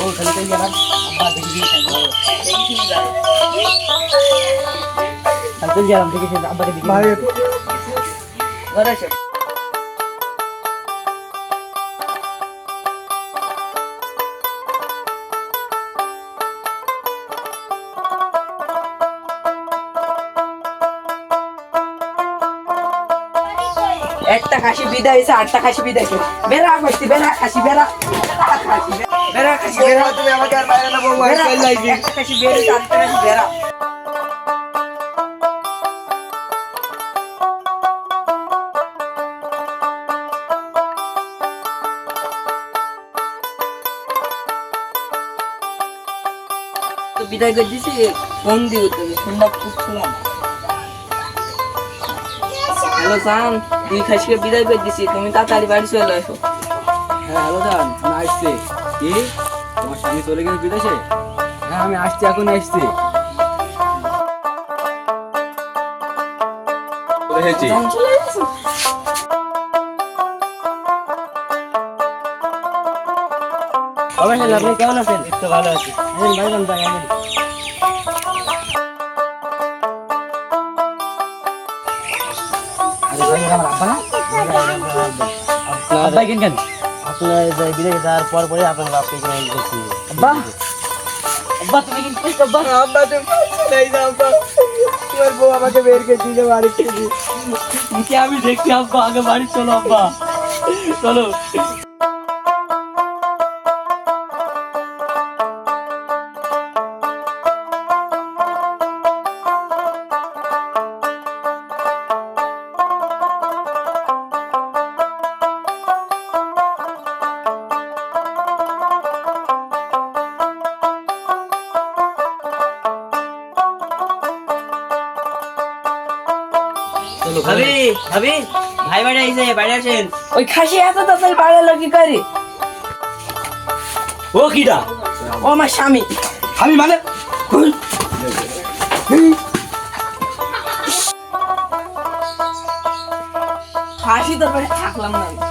খালি তাই গেলাম আব্বা দেখি খালি তুই গেলাম দেখি আব্বাকে দেখি ঘরে এসে একটা খাসি বিদায় হয়েছে আটটা খাসি বিদায় হয়েছে বেড়া করছি বেড়া খাসি বেড়া বেড়া খাসি বেড়া তুমি আমাকে আর বাইরে না বউ একটা খাসি বেড়ে আটটা খাসি বেড়া তো বিদায় করে দিছি ফোন দিও তুমি ফোনটা খুঁজছিলাম হ্যালো জান দুই খাসিকে বিদায় করে দিছি তুমি তাড়াতাড়ি বাড়ি চলে আসো হ্যাঁ হ্যালো জান আমি আসছি কি তোমার স্বামী চলে গেছে বিদেশে হ্যাঁ আমি আসছি এখন আসছি জান চলে গেছো অবশ্যই আপনি কেমন আছেন একটু ভালো আছি ভাই ভাই আরে ভাই আমার আব্বা না আব্বা কেন আপনার বিদেশে যাওয়ার পর পরে আপনার বাপকে কিনে গেছি আব্বা আব্বা তুমি কিন্তু আব্বা আব্বা তুমি নাই না আব্বা তোমার বউ আমাকে বের করে দিলে বাড়ি থেকে কি আমি দেখছি আব্বা আগে বাড়ি চলো আব্বা চলো ভাবি ভাবি ভাই বাড়ি আইছে বাড়ি আসেন ওই খাসি এত তাড়াতাড়ি বাড়ি এলো কি করে ও কিডা ও আমার স্বামী আমি মানে খাসি তো থাকলাম না